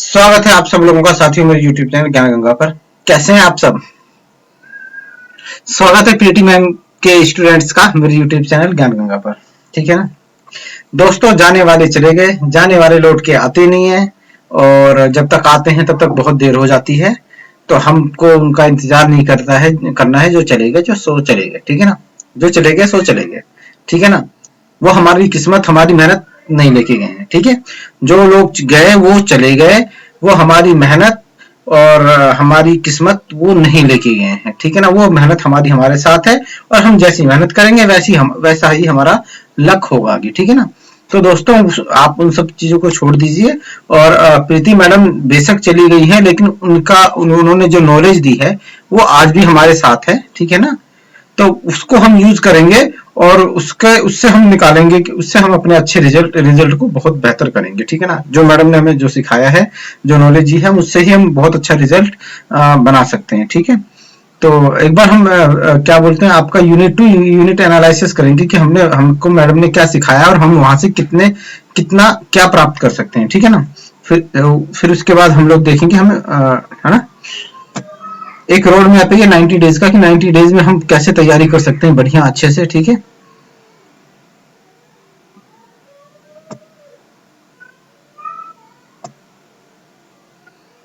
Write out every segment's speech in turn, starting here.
स्वागत है आप सब लोगों का साथियों मेरे YouTube चैनल ज्ञान गंगा पर। कैसे हैं आप सब? स्वागत है पीटी मैम के स्टूडेंट्स का मेरे YouTube चैनल ज्ञान गंगा पर। ठीक है ना दोस्तों, जाने वाले चले गए, जाने वाले लौट के आते नहीं है और जब तक आते हैं तब तक बहुत देर हो जाती है, तो हमको उनका इंतजार नहीं करना है। जो चले गए जो सो चले गए, ठीक है ना, जो चले गए सो चले गए, ठीक है ना। वो हमारी किस्मत हमारी मेहनत नहीं लेके गए हैं, ठीक है। जो लोग गए वो चले गए, वो हमारी मेहनत और हमारी किस्मत वो नहीं लेके गए हैं, ठीक है ना। वो मेहनत हमारी हमारे साथ है और हम जैसी मेहनत करेंगे वैसा ही हमारा लक होगा आगे, ठीक है ना। तो दोस्तों आप उन सब चीजों को छोड़ दीजिए और प्रीति मैडम बेशक चली गई है, लेकिन उन्होंने जो नॉलेज दी है वो आज भी हमारे साथ है, ठीक है ना। तो उसको हम यूज करेंगे और उससे हम निकालेंगे कि उससे हम अपने अच्छे रिजल्ट को बहुत बेहतर करेंगे, ठीक है ना। जो मैडम ने हमें जो सिखाया है, जो नॉलेज दी है, उससे ही हम बहुत अच्छा रिजल्ट बना सकते हैं, ठीक है। तो एक बार हम क्या बोलते हैं आपका यूनिट टू यूनिट एनालिसिस करेंगे कि हमको मैडम ने क्या सिखाया और हम वहां से कितना क्या प्राप्त कर सकते हैं, ठीक है ना। फिर उसके बाद हम लोग देखेंगे हम है ना एक रोड मैप है 90 डेज का कि 90 डेज में हम कैसे तैयारी कर सकते हैं बढ़िया अच्छे से, ठीक है।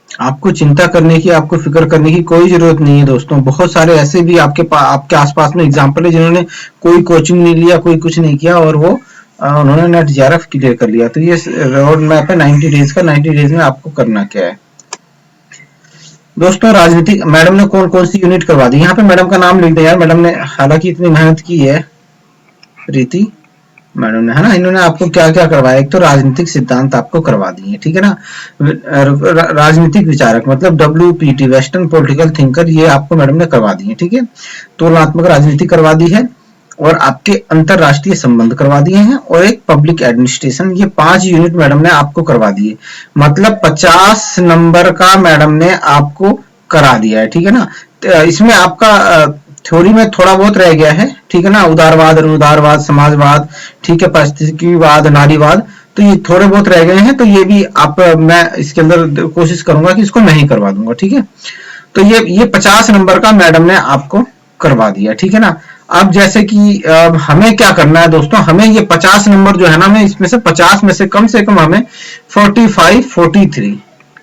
आपको चिंता करने की, आपको फिक्र करने की कोई जरूरत नहीं है दोस्तों। बहुत सारे ऐसे भी आपके आसपास में एग्जाम्पल है जिन्होंने कोई कोचिंग नहीं लिया, कोई कुछ नहीं किया और वो उन्होंने नेट जेआरएफ क्लियर कर लिया। तो ये रोड मैप है 90 डेज का। 90 डेज में आपको करना क्या है दोस्तों। राजनीतिक मैडम ने कौन कौन सी यूनिट करवा दी, यहाँ पे मैडम का नाम लिख दे यार। मैडम ने हालांकि इतनी मेहनत की है, प्रीति मैडम ने, है ना। इन्होंने आपको क्या क्या करवाया, एक तो राजनीतिक सिद्धांत आपको करवा दिए, ठीक है ना। राजनीतिक विचारक मतलब WPT वेस्टर्न पॉलिटिकल थिंकर, ये आपको मैडम ने करवा दिए, ठीक है। तुलनात्मक राजनीति करवा दी है और आपके अंतरराष्ट्रीय संबंध करवा दिए हैं और एक पब्लिक एडमिनिस्ट्रेशन। ये 5 यूनिट मैडम ने आपको करवा दिए, मतलब 50 नंबर का मैडम ने आपको करा दिया है, ठीक है ना। इसमें आपका थ्योरी में थोड़ा बहुत रह गया है, ठीक है ना। उदारवाद, अनुदारवाद, समाजवाद, ठीक है, पारिस्थितिकीवाद, नारीवाद, तो ये थोड़े बहुत रह गए हैं। तो ये भी मैं इसके अंदर कोशिश करूंगा कि इसको मैं ही करवा दूंगा, ठीक है। तो ये 50 नंबर का मैडम ने आपको करवा दिया, ठीक है ना। अब जैसे कि हमें क्या करना है दोस्तों, हमें ये 50 नंबर जो है ना, हमें इसमें से 50 में से कम हमें 45 43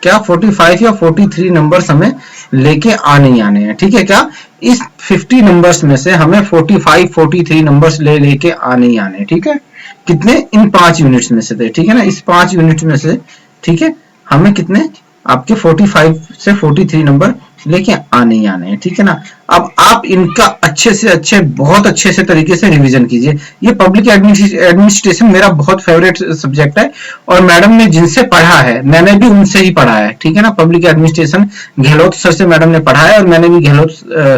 क्या 45 या 43 नंबर्स हमें लेके आने ही आने हैं, ठीक है। क्या इस 50 नंबर्स में से हमें 45 43 नंबर्स लेके आने ही आने हैं, ठीक है। कितने, इन 5 यूनिट्स में से थे, ठीक है ना। इस 5 यूनिट में से, ठीक है, हमें कितने आपके 45 से 43 नंबर लेके आने ही आने हैं, ठीक है ना। अब आप इनका बहुत अच्छे से तरीके से रिवीजन कीजिए। ये पब्लिक एडमिनिस्ट्रेशन मेरा बहुत फेवरेट सब्जेक्ट है और मैडम ने जिनसे पढ़ा है मैंने भी उनसे ही पढ़ा है, ठीक है ना। पब्लिक एडमिनिस्ट्रेशन गहलोत सर से मैडम ने पढ़ा है और मैंने भी गहलोत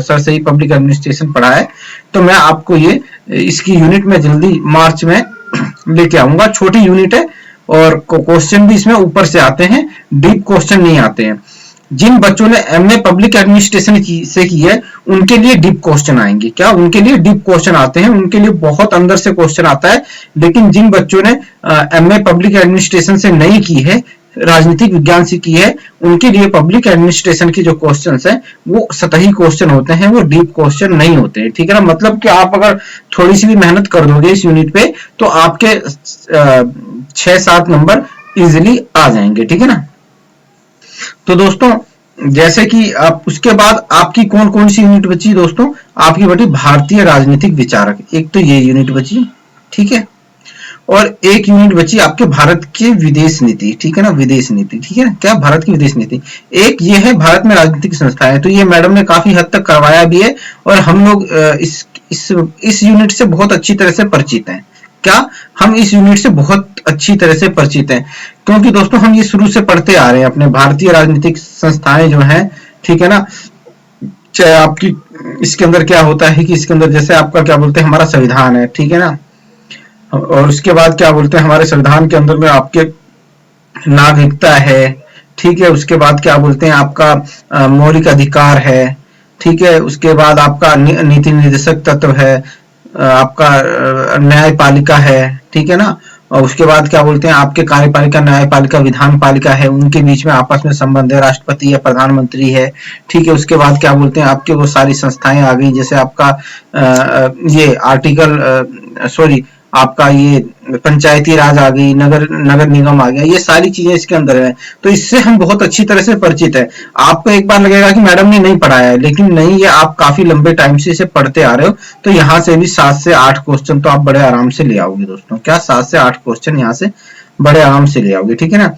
सर से ही पब्लिक एडमिनिस्ट्रेशन पढ़ा है। तो मैं आपको ये इसकी यूनिट में जल्दी मार्च में लेके आऊंगा। छोटी यूनिट है और क्वेश्चन भी इसमें ऊपर से आते हैं, डीप क्वेश्चन नहीं आते हैं। जिन बच्चों ने एमए पब्लिक एडमिनिस्ट्रेशन से की है उनके लिए डीप क्वेश्चन आएंगे, क्या उनके लिए डीप क्वेश्चन आते हैं, उनके लिए बहुत अंदर से क्वेश्चन आता है। लेकिन जिन बच्चों ने एमए पब्लिक एडमिनिस्ट्रेशन से नहीं की है, राजनीतिक विज्ञान से की है, उनके लिए पब्लिक एडमिनिस्ट्रेशन के जो क्वेश्चंस हैं वो सतही क्वेश्चन होते हैं, वो डीप क्वेश्चन नहीं होते हैं, ठीक है ना। मतलब कि आप अगर थोड़ी सी भी मेहनत कर दोगे इस यूनिट पे तो आपके 6-7 नंबर इजिली आ जाएंगे, ठीक है ना। तो दोस्तों जैसे कि आप उसके बाद आपकी कौन कौन सी यूनिट बची दोस्तों, आपकी बची भारतीय राजनीतिक विचारक, एक तो ये यूनिट बची, ठीक है। और एक यूनिट बची आपके भारत के विदेश नीति, ठीक है ना, विदेश नीति, ठीक है ना। क्या भारत की विदेश नीति, एक ये है भारत में राजनीतिक संस्थाएं, तो ये मैडम ने काफी हद तक करवाया भी है और हम लोग इस यूनिट से बहुत अच्छी तरह से परिचित हैं। क्या हम इस यूनिट से बहुत अच्छी तरह से परिचित हैं क्योंकि दोस्तों हम ये शुरू से पढ़ते आ रहे हैं। अपने भारतीय राजनीतिक संस्थाएं जो हैं, ठीक है ना, चाहे आपकी इसके अंदर क्या होता है कि इसके अंदर जैसे आपका क्या बोलते हैं हमारा संविधान है, ठीक है ना। और उसके बाद क्या बोलते हैं हमारे संविधान के अंदर में आपके नागरिकता है, ठीक है। उसके बाद क्या बोलते हैं आपका मौलिक अधिकार है, ठीक है। उसके बाद आपका नीति निर्देशक तत्व है, आपका न्यायपालिका है, ठीक है ना। और उसके बाद क्या बोलते हैं, आपके कार्यपालिका, न्यायपालिका, विधान पालिका है, उनके बीच में आपस में संबंध है, राष्ट्रपति है, प्रधानमंत्री है, ठीक है। उसके बाद क्या बोलते हैं, आपके वो सारी संस्थाएं आ गई, जैसे आपका ये आर्टिकल सॉरी आपका ये पंचायती राज आ गई, नगर नगर निगम आ गया, ये सारी चीजें इसके अंदर है। तो इससे हम बहुत अच्छी तरह से परिचित है। आपको एक बार लगेगा कि मैडम ने नहीं पढ़ाया है, लेकिन नहीं, ये आप काफी लंबे टाइम से इसे पढ़ते आ रहे हो। तो यहाँ से भी 7 से 8 क्वेश्चन तो आप बड़े आराम से ले आओगे दोस्तों। क्या 7 से 8 क्वेश्चन यहाँ से बड़े आराम से ले आओगे, ठीक है ना।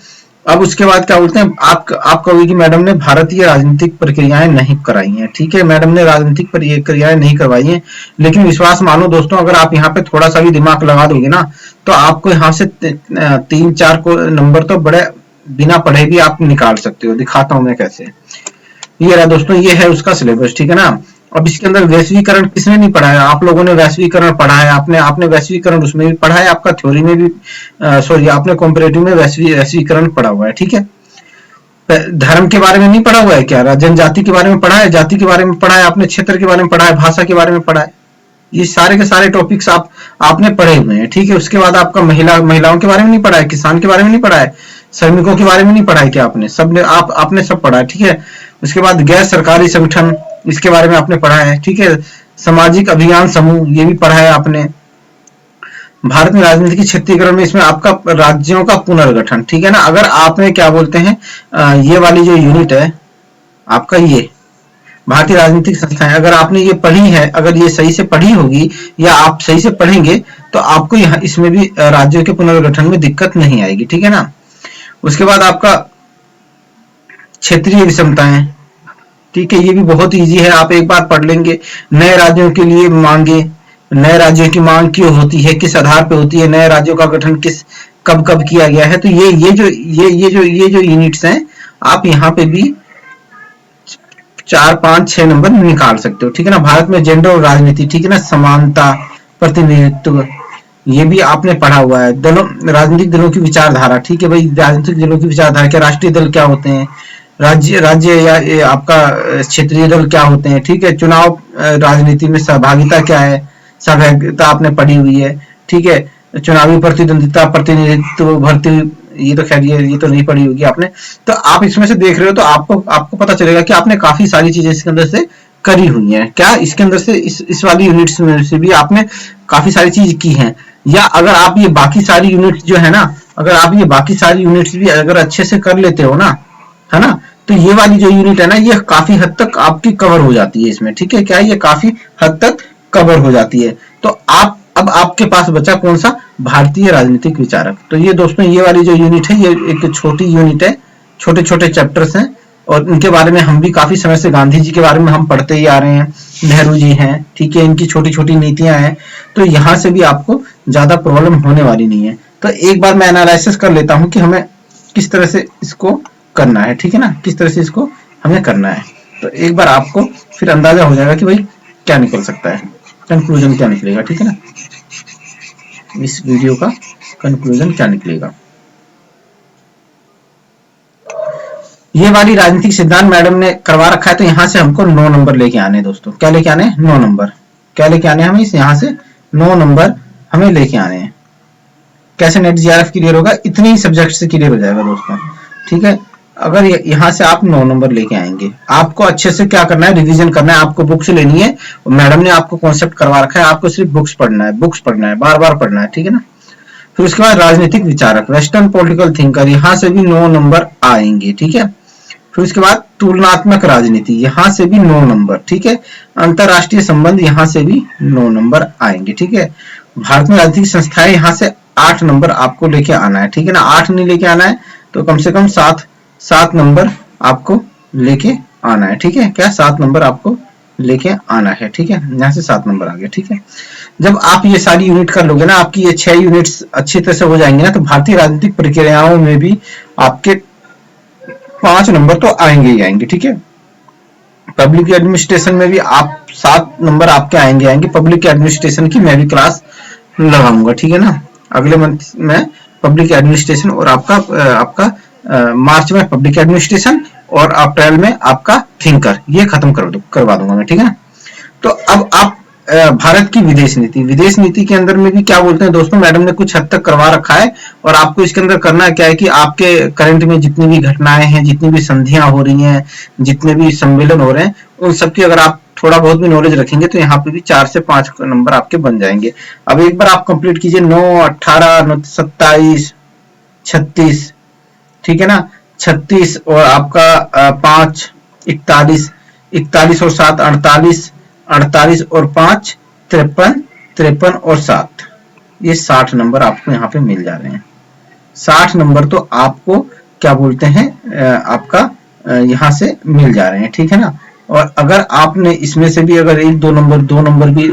अब उसके बाद क्या बोलते हैं, आप कहोगे कि मैडम ने भारतीय राजनीतिक प्रक्रियाएं नहीं कराई हैं, ठीक है, मैडम ने राजनीतिक प्रक्रियाएं नहीं करवाई हैं, लेकिन विश्वास मानो दोस्तों, अगर आप यहाँ पे थोड़ा सा भी दिमाग लगा दोगे ना, तो आपको यहाँ से 3-4 को नंबर तो बड़े बिना पढ़े भी आप निकाल सकते हो। दिखाता हूं मैं कैसे। ये रहा दोस्तों, ये है उसका सिलेबस, ठीक है ना। अब इसके अंदर वैश्वीकरण किसने नहीं पढ़ा है, आप लोगों ने वैश्वीकरण पढ़ा है, आपने वैश्वीकरण उसमें भी पढ़ा है, आपका थ्योरी में भी सॉरी आपने कॉम्परेटिव में वैश्वीकरण पढ़ा हुआ है, ठीक है। धर्म के बारे में नहीं पढ़ा हुआ है क्या, जनजाति के बारे में पढ़ा है, जाति के बारे में पढ़ा है, आपने क्षेत्र के बारे में पढ़ा है, भाषा के बारे में पढ़ा है, ये सारे के सारे टॉपिक्स आपने पढ़े हुए हैं, ठीक है। उसके बाद आपका महिलाओं के बारे में नहीं पढ़ा है, किसान के बारे में नहीं पढ़ा है, श्रमिकों के बारे में नहीं पढ़ा है क्या आपने, सबने आपने सब पढ़ा है, ठीक है। उसके बाद गैर सरकारी संगठन, इसके बारे में आपने पढ़ा है, ठीक है। सामाजिक अभियान समूह, ये भी पढ़ा है आपने। भारत में राजनीतिक क्षेत्रीकरण में इसमें आपका राज्यों का पुनर्गठन, ठीक है ना। अगर आपने क्या बोलते हैं ये वाली जो यूनिट है आपका, ये भारतीय राजनीतिक संस्थाएं, अगर आपने ये पढ़ी है, अगर ये सही से पढ़ी होगी या आप सही से पढ़ेंगे, तो आपको यहाँ इसमें भी राज्यों के पुनर्गठन में दिक्कत नहीं आएगी, ठीक है ना। उसके बाद आपका क्षेत्रीय विषमताएं, ठीक है, ये भी बहुत इजी है, आप एक बार पढ़ लेंगे। नए राज्यों के लिए मांगे, नए राज्यों की मांग क्यों होती है, किस आधार पे होती है, नए राज्यों का गठन कब कब किया गया है। तो ये जो यूनिट्स हैं, आप यहाँ पे भी 4, 5, 6 नंबर निकाल सकते हो, ठीक है ना। भारत में जेंडर और राजनीति, ठीक है ना, समानता, प्रतिनिधित्व, ये भी आपने पढ़ा हुआ है। दलों, राजनीतिक दलों की विचारधारा, ठीक है भाई, राजनीतिक दलों की विचारधारा क्या, राष्ट्रीय दल क्या होते हैं, राज्य या आपका क्षेत्रीय दल क्या होते हैं, ठीक है। चुनाव राजनीति में सहभागिता क्या है, सहभागिता आपने पढ़ी हुई है, ठीक है। चुनावी प्रतिद्वंदिता, प्रतिनिधित्व, भर्ती, ये तो खैर ये तो नहीं पढ़ी होगी आपने। तो आप इसमें से देख रहे हो, तो आपको पता चलेगा कि आपने काफी सारी चीजें इसके अंदर से करी हुई हैं। क्या इसके अंदर से इस वाली यूनिट्स में से भी आपने काफी सारी चीज की हैं। या अगर आप ये बाकी सारी यूनिट्स जो है ना, अगर आप ये बाकी सारी यूनिट्स भी अगर अच्छे से कर लेते हो ना, है ना, तो ये वाली जो यूनिट है ना, ये काफी हद तक आपकी कवर हो जाती है इसमें, ठीक है। क्या ये काफी हद तक कवर हो जाती है। तो अब आपके पास बचा कौन सा, भारतीय राजनीतिक विचारक। तो ये दोस्तों, ये वाली जो यूनिट है, ये एक छोटी यूनिट है, छोटे छोटे चैप्टर्स हैं, और इनके बारे में हम भी काफी समय से, गांधी जी के बारे में हम पढ़ते ही आ रहे हैं, नेहरू जी हैं, ठीक है, इनकी छोटी छोटी नीतियां हैं। तो यहाँ से भी आपको ज्यादा प्रॉब्लम होने वाली नहीं है। तो एक बार मैं एनालिसिस कर लेता हूँ कि हमें किस तरह से इसको करना है, ठीक है ना, किस तरह से इसको हमें करना है। तो एक बार आपको फिर अंदाजा हो जाएगा कि भाई क्या निकल सकता है, कंक्लूजन क्या निकलेगा, ठीक है ना, इस वीडियो का कंक्लूजन क्या निकलेगा। ये वाली राजनीतिक सिद्धांत मैडम ने करवा रखा है, तो यहाँ से हमको 9 नंबर लेके आने हैं दोस्तों। क्या लेके आने हैं, 9 नंबर। क्या लेके आने हैं हमें, यहाँ से 9 नंबर हमें लेके आने हैं। कैसे नेट जीआरएफ क्लियर होगा, इतने ही सब्जेक्ट से क्लियर हो जाएगा दोस्तों, ठीक है। अगर यहाँ से आप 9 नंबर लेके आएंगे, आपको अच्छे से क्या करना है, रिवीजन करना है, आपको बुक्स लेनी है, मैडम ने आपको कॉन्सेप्ट करवा रखा है, आपको सिर्फ बुक्स पढ़ना है, बार बार पढ़ना है, ठीक है ना। फिर उसके बाद राजनीतिक विचारक, वेस्टर्न पॉलिटिकल थिंकर, यहाँ से भी 9 नंबर आएंगे, ठीक है। फिर उसके बाद तुलनात्मक राजनीति, यहाँ से भी 9 नंबर, ठीक है। अंतरराष्ट्रीय संबंध, यहाँ से भी 9 नंबर आएंगे, ठीक है। भारत में राजनीतिक संस्थाएं, यहाँ से 8 नंबर आपको लेके आना है, ठीक है ना। 8 नहीं लेके आना है तो कम से कम 7 नंबर आपको लेके आना है, ठीक है। क्या 7 नंबर आपको लेके आना है, ठीक है। यहाँ से 7 नंबर आ गया, ठीक है। जब आप ये सारी यूनिट कर लोगे ना, आपकी ये 6 यूनिट्स अच्छी तरह से हो जाएंगे ना, तो भारतीय राजनीतिक प्रक्रियाओं में भी आपके 5 नंबर तो आएंगे ही आएंगे, ठीक है। पब्लिक एडमिनिस्ट्रेशन में भी आप 7 नंबर आपके आएंगे। पब्लिक एडमिनिस्ट्रेशन की मैं भी क्लास लगाऊंगा, ठीक है ना। अगले मंथ में पब्लिक एडमिनिस्ट्रेशन, और आपका मार्च में पब्लिक एडमिनिस्ट्रेशन, और अप्रैल में आपका थिंकर, ये खत्म करवा दूंगा मैं, ठीक है ना। तो अब आप भारत की विदेश नीति के अंदर में भी क्या बोलते हैं दोस्तों, मैडम ने कुछ हद तक करवा रखा है और आपको इसके अंदर करना क्या है कि आपके करंट में जितनी भी घटनाएं हैं, जितनी भी संधियां हो रही हैं, जितने भी सम्मेलन हो रहे हैं, उन सबकी अगर आप थोड़ा बहुत भी नॉलेज रखेंगे तो यहाँ पे भी 4 से 5 नंबर आपके बन जाएंगे। अब एक बार आप कंप्लीट कीजिए 9, 18, 27, 36, ठीक है ना, 36 और आपका 5, 41, 41 और 7 48, 48 और 5 53, 53 और 7, ये 60 नंबर आपको यहाँ पे मिल जा रहे हैं। 60 नंबर तो आपको क्या बोलते हैं आपका यहाँ से मिल जा रहे हैं, ठीक है ना। और अगर आपने इसमें से भी अगर 1-2 नंबर 2 नंबर भी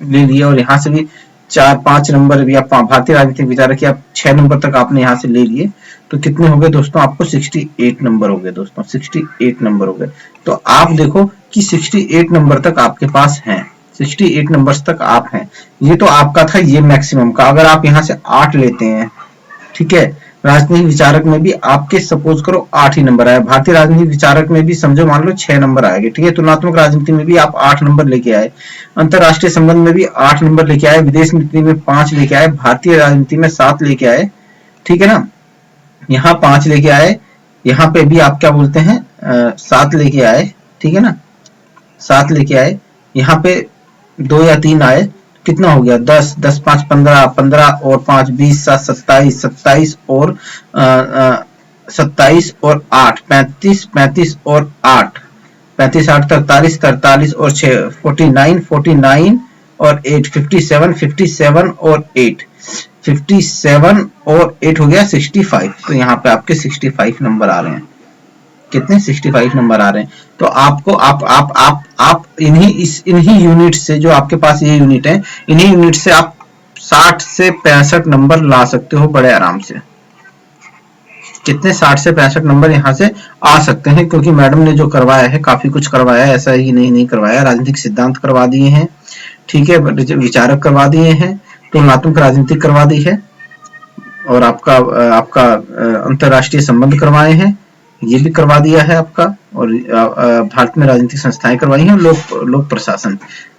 ले लिए और यहाँ से भी 4-5 नंबर भी आप भारतीय राजनीतिक विचार की आप 6 नंबर तक आपने यहाँ से ले लिए तो कितने हो गए दोस्तों, आपको 68 नंबर हो गए दोस्तों, 68 नंबर हो गए। तो आप देखो कि 68 नंबर तक आपके पास हैं, 68 नंबर्स तक आप हैं। ये तो आपका था ये मैक्सिमम का। अगर आप यहाँ से 8 लेते हैं, ठीक है, राजनीतिक विचारक में भी आपके सपोज करो 8 ही नंबर आए, भारतीय राजनीतिक विचारक में भी समझो मान लो 6 नंबर आएंगे, ठीक है, तुलनात्मक राजनीति में भी आप 8 नंबर लेके आए, अंतरराष्ट्रीय संबंध में भी 8 नंबर लेके आए, विदेश नीति में 5 लेके आए, भारतीय राजनीति में 7 लेके आए, ठीक है ना, यहाँ 5 लेके आए, यहाँ पे भी आप क्या बोलते हैं 7 लेके आए, ठीक है ना, 7 लेके आए, यहाँ पे 2 या 3 आए, कितना हो गया 10, 10 5 15, 15 और 5 20, 7 27, 27 और 27 और 8 35, 35 और 8 35, 8 43, 43 और 6 49, 49 और 8 57, 57 और 8 57 और 8 हो गया 65। तो यहाँ पे आपके 65 नंबर आ रहे हैं। कितने 65 नंबर आ रहे हैं। तो आपको आप इन्हीं यूनिट से, जो आपके पास ये यूनिट है, इन्हीं यूनिट से आप 60 से 65 नंबर ला सकते हो बड़े आराम से। कितने 60 से 65 नंबर यहाँ से आ सकते हैं, क्योंकि मैडम ने जो करवाया है काफी कुछ करवाया है, ऐसा ही नहीं करवाया। राजनीतिक सिद्धांत करवा दिए हैं, ठीक है, विचारक करवा दिए हैं, तुलनात्मक राजनीति करवा दी है, और आपका अंतरराष्ट्रीय संबंध करवाए हैं, ये भी करवा दिया है आपका, और भारत में राजनीतिक संस्थाएं करवाई हैं, लोक प्रशासन,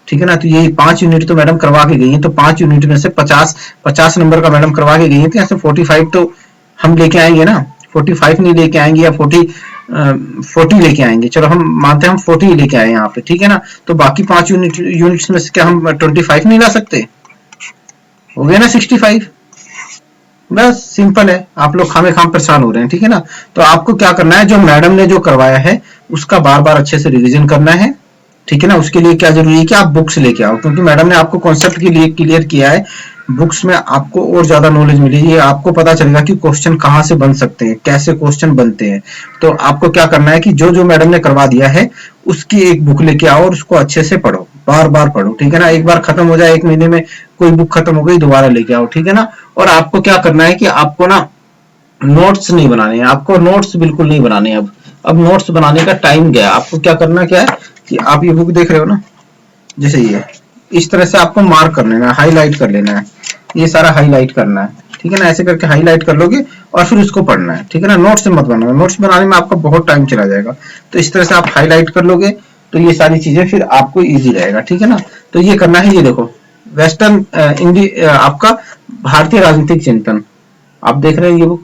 ठीक है ना। तो ये 5 यूनिट तो मैडम करवा के गई है। तो 5 यूनिट में से 50 नंबर का मैडम करवा के गई है, तो यहाँ से 45 तो हम लेके आएंगे ना, 45 नहीं लेके आएंगे, या 40 लेके आएंगे। चलो हम मानते हैं हम 40 लेके आए यहाँ पे, ठीक है ना। तो बाकी 5 यूनिट्स में से क्या हम 25 नहीं ला सकते? हो गया ना 65। बस सिंपल है, आप लोग खामे खाम परेशान हो रहे हैं, ठीक है ना। तो आपको क्या करना है, जो मैडम ने जो करवाया है उसका बार बार अच्छे से रिवीजन करना है, ठीक है ना। उसके लिए क्या जरूरी है कि आप बुक्स लेके आओ, क्योंकि मैडम ने आपको कॉन्सेप्ट के लिए क्लियर किया है। बुक्स में आपको और ज्यादा नॉलेज मिलेगी, आपको पता चलेगा कि क्वेश्चन कहाँ से बन सकते हैं, कैसे क्वेश्चन बनते हैं। तो आपको क्या करना है कि जो जो मैडम ने करवा दिया है उसकी एक बुक लेके आओ और उसको अच्छे से पढ़ो, बार बार पढ़ो, ठीक है ना। एक बार खत्म हो जाए, 1 महीने में कोई बुक खत्म हो गई, दोबारा लेके आओ, ठीक है ना। और आपको क्या करना है कि आपको ना नोट्स नहीं बनाने हैं, आपको नोट्स बिल्कुल नहीं बनाने हैं। अब नोट्स बनाने का टाइम गया। आपको क्या करना क्या है कि आप ये बुक देख रहे हो ना, जैसे ये इस तरह से आपको मार्क कर लेना है, हाईलाइट कर लेना है, ये सारा हाईलाइट करना है, ठीक है ना। ऐसे करके हाईलाइट कर लोगे और फिर उसको पढ़ना है, ठीक है ना। नोट्स से मत बनाना, नोट्स बनाने में आपका बहुत टाइम चला जाएगा। तो इस तरह से आप हाईलाइट कर लोगे तो ये सारी चीजें फिर आपको इजी रहेगा, ठीक है ना। तो ये करना है। ये देखो वेस्टर्न आपका भारतीय राजनीतिक चिंतन, आप देख रहे हैं ये बुक,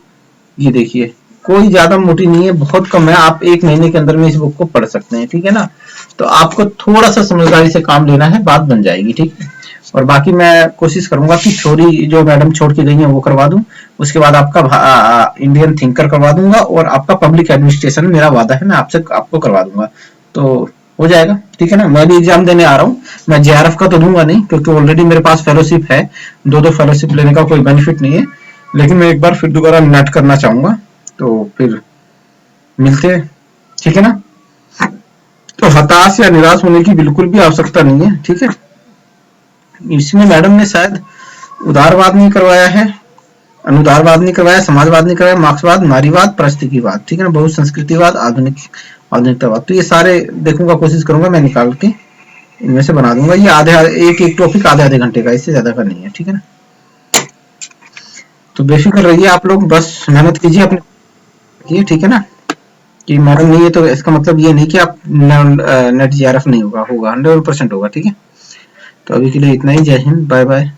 ये देखिए कोई ज्यादा मोटी नहीं है, बहुत कम है, आप 1 महीने के अंदर में इस बुक को पढ़ सकते हैं, ठीक है ना। तो आपको थोड़ा सा समझदारी से काम लेना है, बात बन जाएगी, ठीक है। और बाकी मैं कोशिश करूंगा कि थ्योरी जो मैडम छोड़ के गई है वो करवा दूं, उसके बाद आपका इंडियन थिंकर करवा दूंगा, और आपका पब्लिक एडमिनिस्ट्रेशन मेरा वादा है, मैं आपको करवा दूंगा, तो हो जाएगा, ठीक है ना। मैं भी एग्जाम देने आ रहा हूँ, मैं जेआरएफ का तो दूंगा नहीं, क्योंकि ऑलरेडी मेरे पास फेलोशिप है, 2 फेलोशिप लेने का कोई बेनिफिट नहीं है, लेकिन मैं एक बार फिर दोबारा नेट करना चाहूंगा, तो फिर मिलते हैं, ठीक है ना। तो हताश या निराश होने की बिल्कुल भी आवश्यकता नहीं है, ठीक है। इसमें मैडम ने शायद उदारवाद नहीं करवाया है, अनुदारवाद नहीं करवाया, समाजवाद नहीं करवाया, मार्क्सवाद, नारीवाद, पारिस्थितिकवाद, ठीक है ना, बहुसंस्कृतिवाद, आधुनिकतावाद। तो ये सारे देखूंगा, कोशिश करूंगा मैं निकाल के इनमें से बना दूंगा। ये एक टॉपिक आधे घंटे का, इससे ज्यादा का नहीं है, ठीक है ना। तो बेफिक्र रहिए आप लोग, बस मेहनत कीजिए अपने, ठीक है ना। कि मैडम नहीं है तो इसका मतलब ये नहीं कि आप नेट जेआरएफ नहीं होगा, 100% होगा, ठीक है। तो अभी के लिए इतना ही। जय हिंद, बाय बाय।